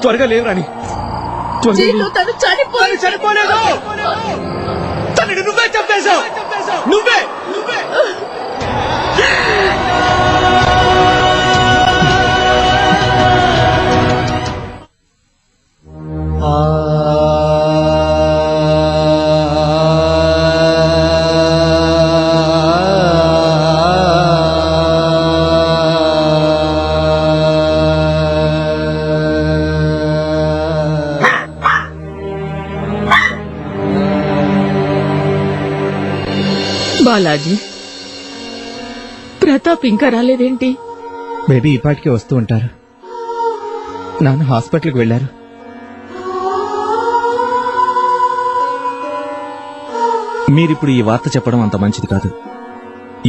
త్వరగా లేవు రాణి. తను చనిపోలేదు. తనని నువ్వే చంపేశావు. నువ్వే బాలాజీ, ప్రతాప్ ఇంకా రాలేదేంటి? బేబీ ఇప్పటికే వస్తూ ఉంటారు. నాన్న హాస్పిటల్కి వెళ్లారు. మీరిప్పుడు ఈ వార్త చెప్పడం అంత మంచిది కాదు.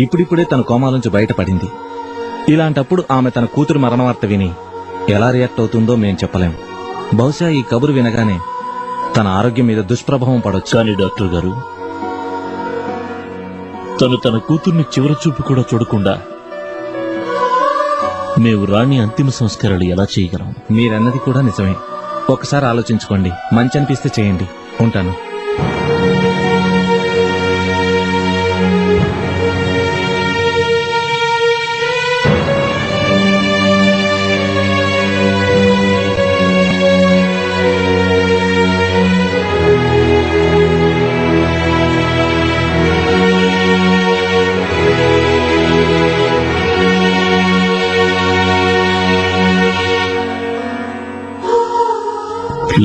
ఇప్పుడిప్పుడే తన కోమాలోంచి బయటపడింది. ఇలాంటప్పుడు ఆమె తన కూతురు మరణ వార్త విని ఎలా రియాక్ట్ అవుతుందో మేం చెప్పలేం. బహుశా ఈ కబురు వినగానే తన ఆరోగ్యం మీద దుష్ప్రభావం పడొచ్చు. కానీ డాక్టర్ గారు, తను తన కూతుర్ని చివరి చూపు కూడా చూడకుండా మేము రాణి అంతిమ సంస్కారాలు ఎలా చేయగలం? మీరన్నది కూడా నిజమే. ఒకసారి ఆలోచించుకోండి. మంచి అనిపిస్తే చేయండి. ఉంటాను.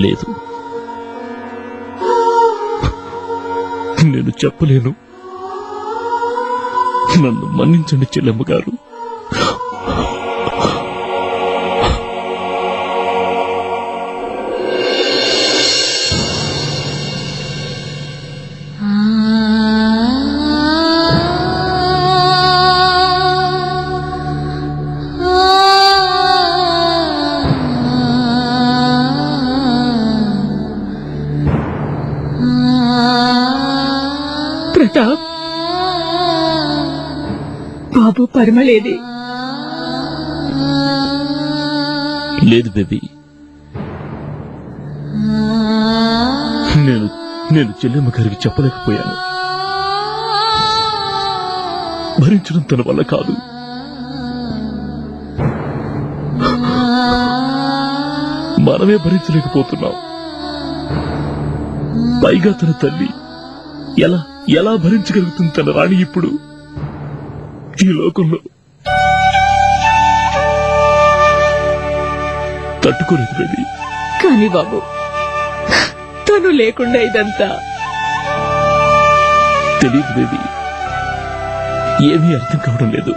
లేదు, నేను చెప్పలేను. నన్ను మన్నించండి చెల్లెమ్మ గారు. ప్రతాప్, బాబు పరిమళేది? లేదు బేబీ, నేను చెల్లెమ్మ గారికి చెప్పలేకపోయాను. భరించడం తన వల్ల కాదు. మనమే భరించలేకపోతున్నాం. పైగా తన తల్లి ఎలా భరించగలుగుతుంది తన రాణి ఇప్పుడు ఈ లోకంలో? తట్టుకోలేదు బేబీ. కానీ బాబు, తను లేకుండా ఇదంతా తెలియదు బేబీ. ఏమీ అర్థం కావడం లేదు.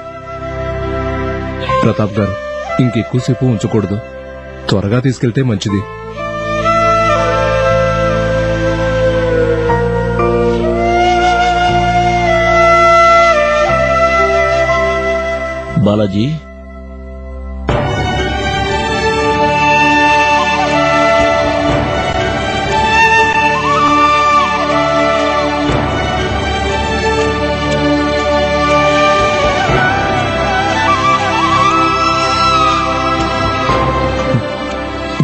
ప్రతాప్ గారు, ఇంకెక్కువసేపు ఉంచకూడదు. త్వరగా తీసుకెళ్తే మంచిది. బాలాజీ,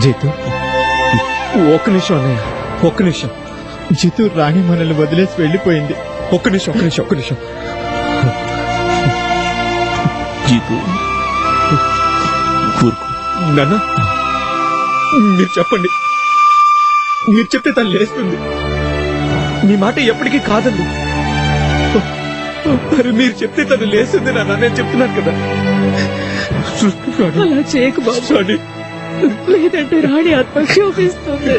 జీతు, ఒక్క నిమిషం అన్నయ్య, ఒక్క నిమిషం. జీతు, రాణి మనల్ని వదిలేసి వెళ్లిపోయింది. ఒక్క నిమిషం. జీతు, నాన్న, మీరు చెప్పండి. మీరు చెప్తే తను లేస్తుంది. మీ మాట ఎప్పటికీ కాదండి. మరి మీరు చెప్తే తను లేస్తుంది నాన్న. నేను చెప్తున్నాను కదా. అలా చేయకు బాబు. లేదంటే రాణి ఆత్మ క్షోభిస్తుంది.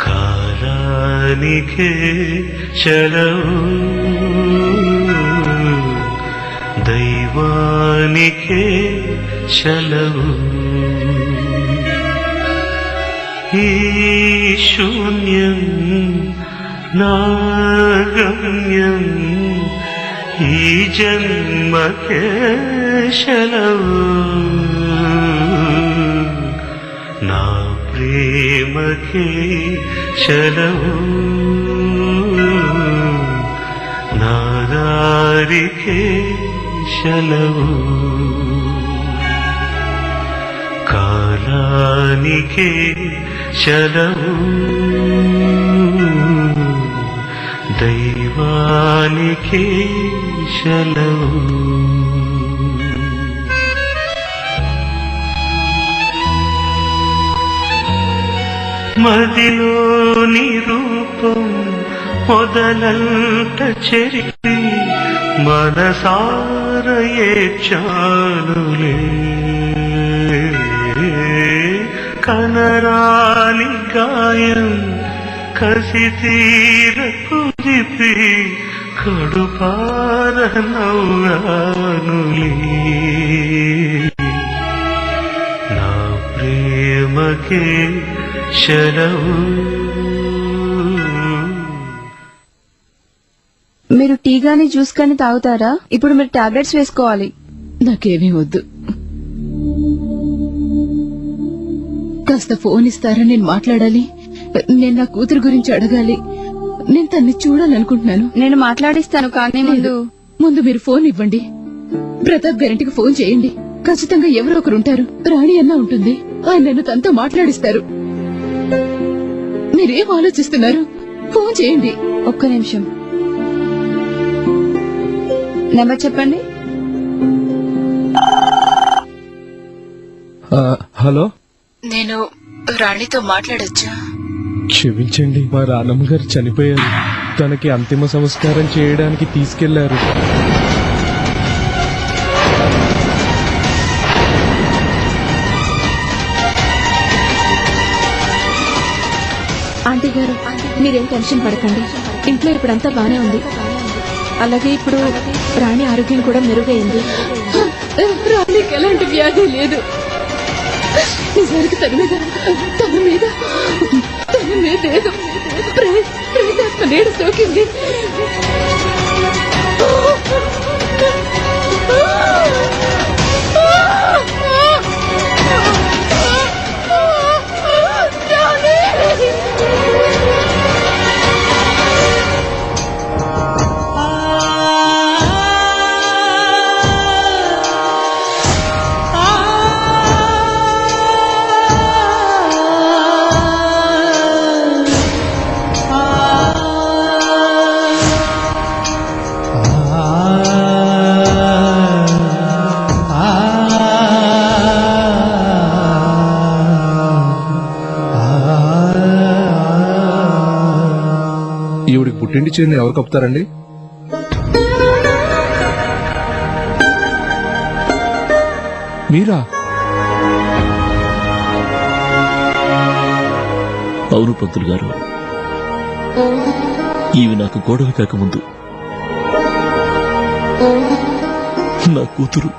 కాలానికే చలవు దైవానికే చలవు ఈ శూన్యం నాగమ్యం ఈ జన్మకే చలవు నా ప్రేమకే చలవు నా దారికే చలవు కాలానికే చలవు దైవానికే చలవు మదిలోని రూపం మొదలంట చెరిపి మనసార ఏడ్చానులే కనరాని గాయం కసి తీర కుదిపి కడుపార నవ్వానులే నా ప్రేమకే చలవు. మీరు టీ గానీ జ్యూస్ గానీ తాగుతారా? ఇప్పుడు మీరు టాబ్లెట్స్ వేసుకోవాలి. నాకేమీ వద్దు. కాస్త ఫోన్ ఇస్తారా? నేను మాట్లాడాలి. నేను నా కూతురు గురించి అడగాలి. నేను తన్ని చూడాలనుకుంటున్నాను. నేను మాట్లాడిస్తాను, కానీ ముందు మీరు ఫోన్ ఇవ్వండి. ప్రతాప్ గారింటికి ఫోన్ చేయండి. ఖచ్చితంగా ఎవరో ఒకరు ఉంటారు. రాణి అన్న ఉంటుంది. ఆయన నన్ను తనతో మాట్లాడిస్తారు. మీరేం ఆలోచిస్తున్నారు? ఫోన్ చేయండి. ఒక్క నిమిషం. నెంబర్ చెప్పండి. హలో, నేను రాణితో మాట్లాడొచ్చా? క్షమించండి, మా రానమ్మ గారు చనిపోయారు. తనకి అంతిమ సంస్కారం చేయడానికి తీసుకెళ్లారు. ఆంటీ గారు, మీరేం టెన్షన్ పడకండి. ఇంట్లో ఇప్పుడంతా బానే ఉంది. అలాగే ఇప్పుడు రాణి ఆరోగ్యం కూడా మెరుగైంది. రాణికి ఎలాంటి వ్యాధి లేదు. నిజానికి తన మీద ఏదో ప్రేతాత్మ నేడు సోకింది. ఈవిడికి పుట్టింటి చీరని ఎవరు కప్పుతారండి? మీరా? అవును పంతులు గారు, ఈవి నాకు గోడలు కాకముందు నా కూతురు.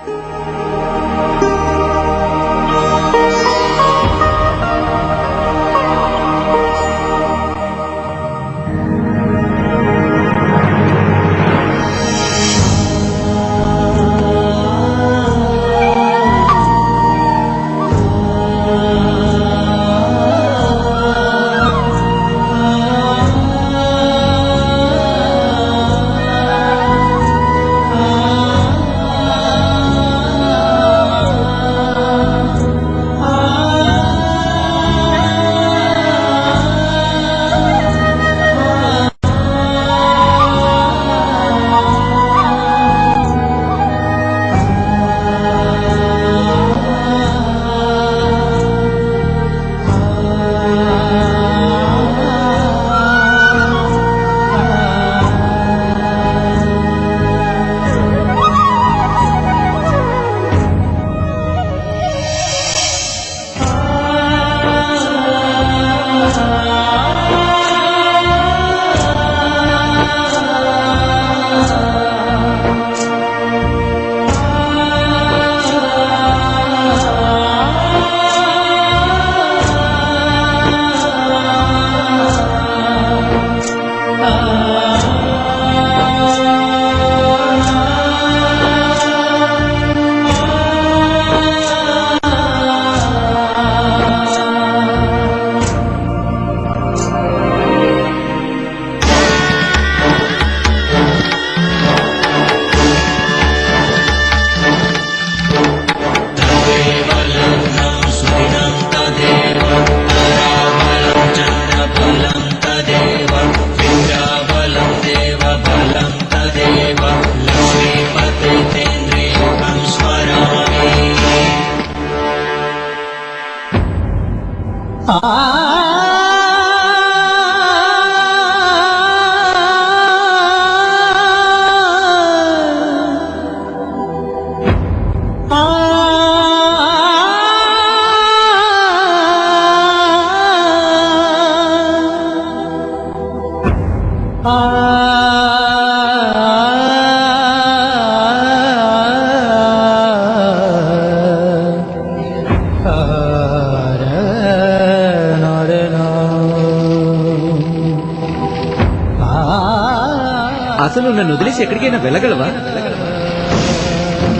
అసలు నన్ను వదిలేసి ఎక్కడికైనా వెళ్ళగలవా?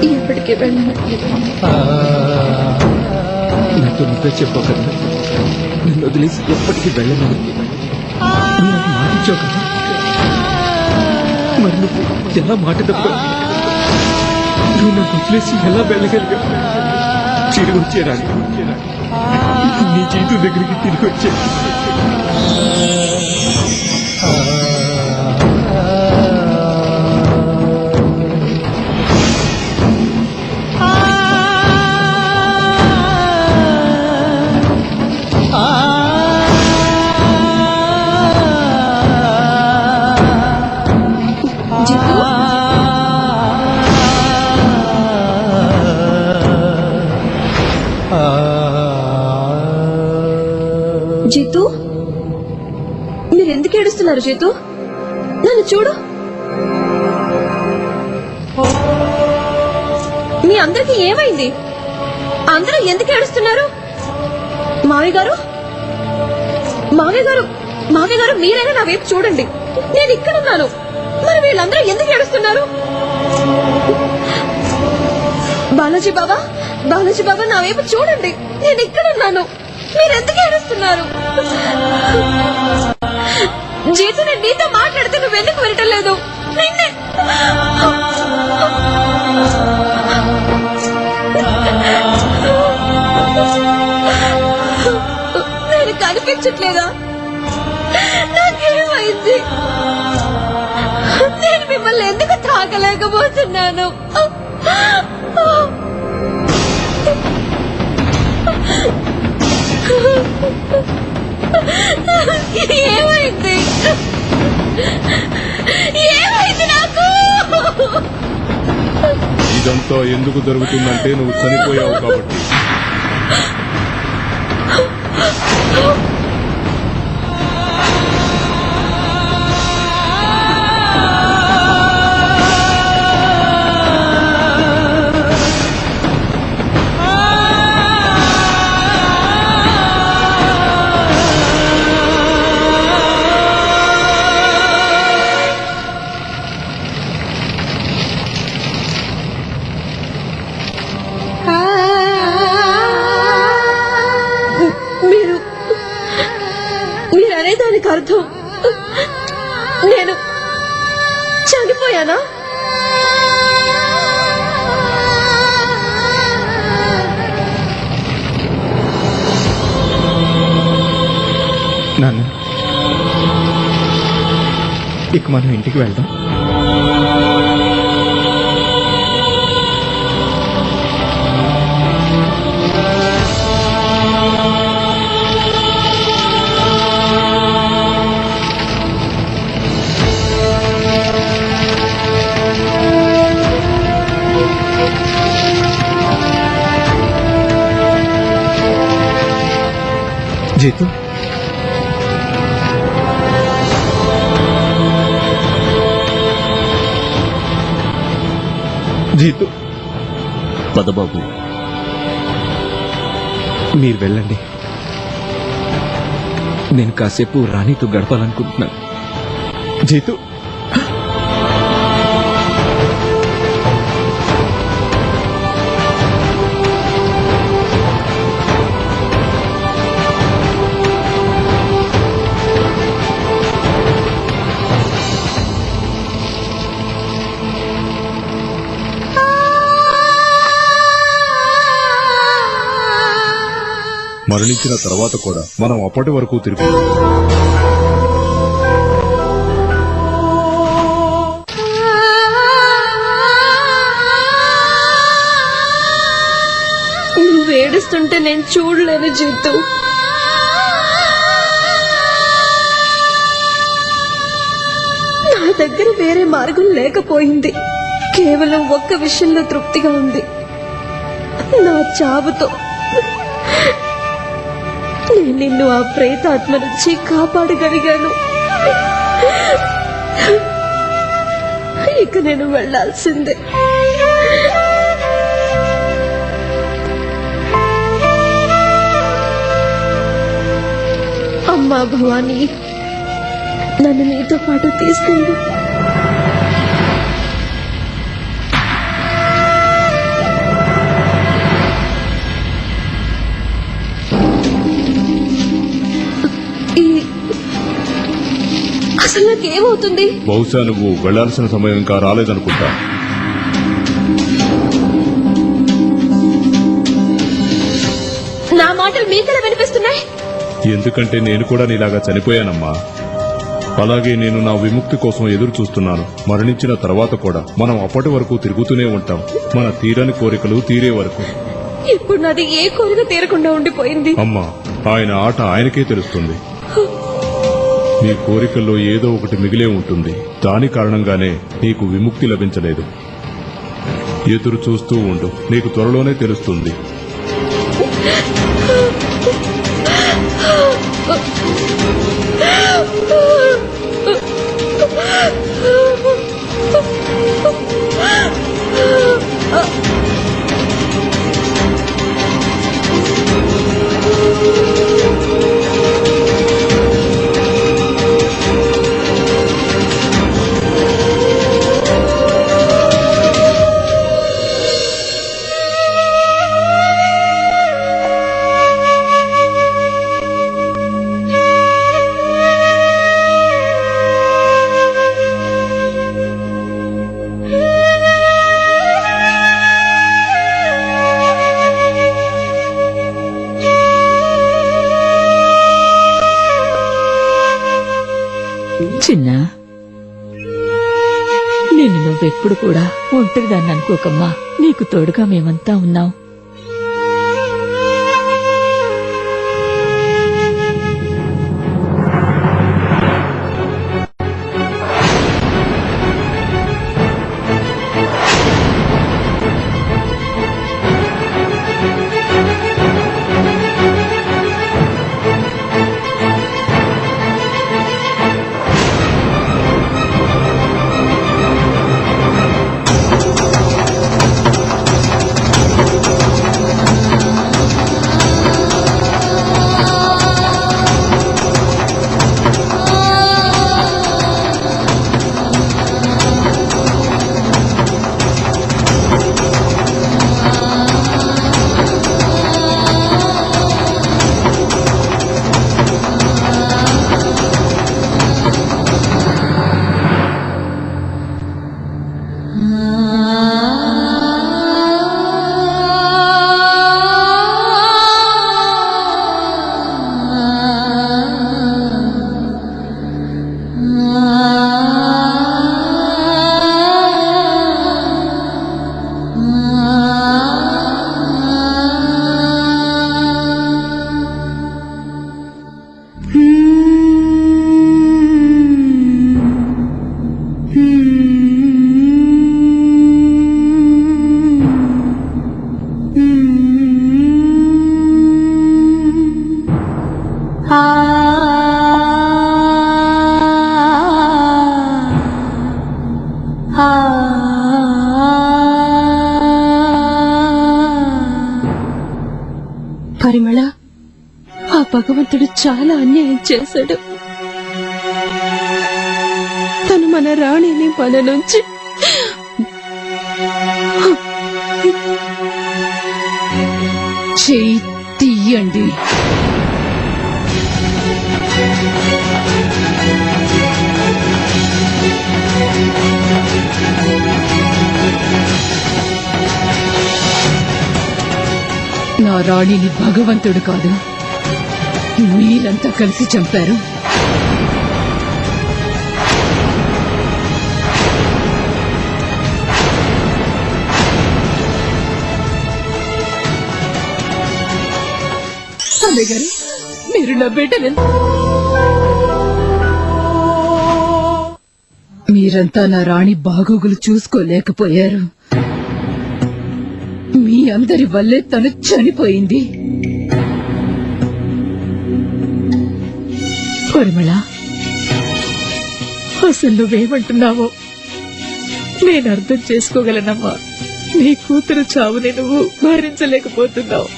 ఎప్పటికీ వెళ్ళను. నాతో నువ్వే చెప్పగలను. నన్ను వదిలేసి ఎప్పటికీ వెళ్ళను. నువ్వు నాకు మాట ఇచ్చావు కదా. మరి నువ్వు ఎలా మాట తప్ప నువ్వు నన్ను వదిలేసి ఎలా వెళ్ళగలిగా? తిరిగి వచ్చేరాని నీ జీవితం దగ్గరికి తిరిగి వచ్చే. జితు జితు మీరెందుకు ఏడుస్తున్నారు? జితు నన్ను చూడు. మీ అందరికి ఏమైంది? అందరూ ఎందుకు ఏడుస్తున్నారు? మావయ్య గారు, మావయ్య గారు, మావయ్య గారు, మీరైనా నా వైపు చూడండి. నేను ఇక్కడున్నాను. మరి వీళ్ళందరూ ఎందుకు ఏడుస్తున్నారు? బాలాజీ బాబా, బాలాజీ బాబా, నా వైపు చూడండి. నేను ఇక్కడున్నాను. మీరెందుకు ఏడుస్తున్నారు? జీతు, నేను నీతో మాట్లాడితే నువ్వెందుకు వినటం లేదు? నేను కనిపించట్లేదా? నాకేమైంది? నేను మిమ్మల్ని ఎందుకు తాకలేకపోతున్నాను? ఏమైంది? ఏమైంది నాకు? ఇదంతా ఎందుకు జరుగుతుందంటే నువ్వు చనిపోయావు కాబట్టి. మీరు అనేదానికి అర్థం నేను చనిపోయానా? నాన్న, ఇక మనం ఇంటికి వెళ్దాం. జీతు, జీతు, పదబాబు, మీరు వెళ్ళండి. నేను కాసేపు రాణితో గడపాలనుకుంటున్నాను. జీతు, మరణించిన తర్వాత కూడా మనం అప్పటి వరకు తిరిగి నువ్వు ఏడుస్తుంటే నేను చూడలేను జీతు. దగ్గర వేరే మార్గం లేకపోయింది. కేవలం ఒక్క విషయంలో తృప్తిగా ఉంది, నా చావుతో. నేను నిన్ను ఆ ప్రేతాత్మ నుంచి కాపాడగలిగాను. ఇక నేను వెళ్లాల్సిందే. అమ్మా భవానీ, నన్ను నీతో పాటు తీసుకెళ్ళు. అసలు నాకేమవుతుంది? బహుశా నువ్వు వెళ్లాల్సిన సమయం ఇంకా రాలేదనుకుంటా. నా మాటలు మీకెలా వినిపిస్తున్నాయి? ఎందుకంటే నేను కూడా నీలాగా చనిపోయానమ్మా. అలాగే నేను నా విముక్తి కోసం ఎదురు చూస్తున్నాను. మరణించిన తర్వాత కూడా మనం అప్పటి వరకు తిరుగుతూనే ఉంటాం, మన తీరని కోరికలు తీరే వరకు. ఇప్పుడు నాది ఏ కోరిక తీరకుండా ఉండిపోయింది. అమ్మా, ఆయన ఆట ఆయనకే తెలుస్తుంది. నీ కోరికల్లో ఏదో ఒకటి మిగిలే ఉంటుంది. దాని కారణంగానే నీకు విముక్తి లభించలేదు. ఎదురు చూస్తూ ఉండు, నీకు త్వరలోనే తెలుస్తుంది. చిన్నా, నిన్ను నువ్వెప్పుడు కూడా ఒంటరిదాన్ని అనుకోకమ్మా. నీకు తోడుగా మేమంతా ఉన్నాం. పరిమళ, ఆ భగవంతుడు చాలా అన్యాయం చేశాడు. తను మన రాణిని మన నుంచి చేయి తీయండి. నా రాణిని భగవంతుడు కాదు, మీరంతా కలిసి చంపారు. అన్నయ్య గారు, మీరు నా బిడ్డను మీరంతా నా రాణి బాగోగులు చూసుకోలేకపోయారు. మీ అందరి వల్లే తను చనిపోయింది. పరిమళ, అసలు నువ్వేమంటున్నావో నేను అర్థం చేసుకోగలనమ్మా. నీ కూతురు చావుని నువ్వు భరించలేకపోతున్నావు.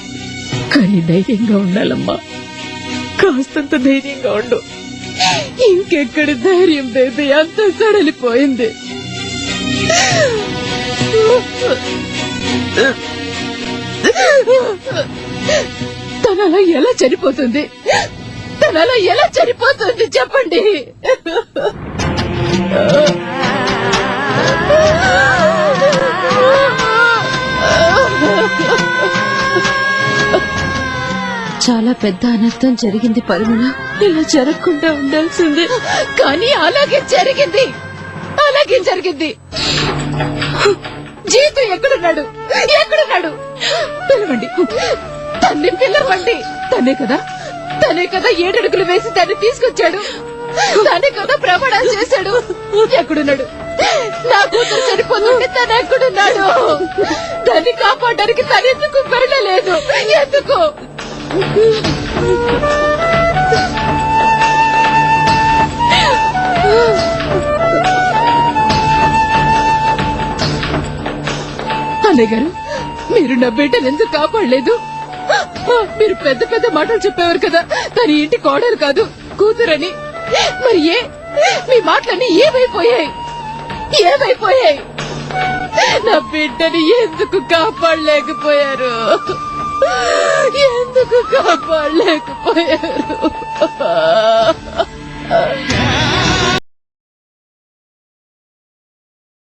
కానీ ధైర్యంగా ఉండాలమ్మా. కాస్తంత ధైర్యంగా ఉండు. ఇంకెక్కడ ధైర్యం బేబీ, అంత సడలిపోయింది. తనలా ఎలా చనిపోతుంది? తనలా ఎలా చనిపోతుంది చెప్పండి. చాలా పెద్ద అనర్థం జరిగింది పరిమళ. ఇలా జరగకుండా ఉండాల్సిందే. కానీ అలాగే జరిగింది. అలాగే జరిగింది. జీతు ఎక్కడున్నాడు? ఎక్కడున్నాడు? పిలవండి, తన్ని పిలవండి. తనే కదా 7 అడుగులు వేసి దాన్ని తీసుకొచ్చాడు. తనే కదా ప్రమాణాలు చేశాడు. ఎక్కడున్నాడు? నా కూతురు చనిపోతుంటే తను ఎక్కడున్నాడు? దాన్ని కాపాడడానికి తనెందుకు వెళ్ళలేదు? ఎందుకు? అన్నయ్య గారు, మీరు నా బిడ్డను ఎందుకు కాపాడలేదు? మీరు పెద్ద పెద్ద మాటలు చెప్పేవారు కదా, తన ఇంటి కోడలు కాదు కూతురని. మరి మీ మాటలన్నీ ఏమైపోయాయి? నా బిడ్డని ఎందుకు కాపాడలేకపోయారు? ఎందుకు కాపాడలేకపోయారు?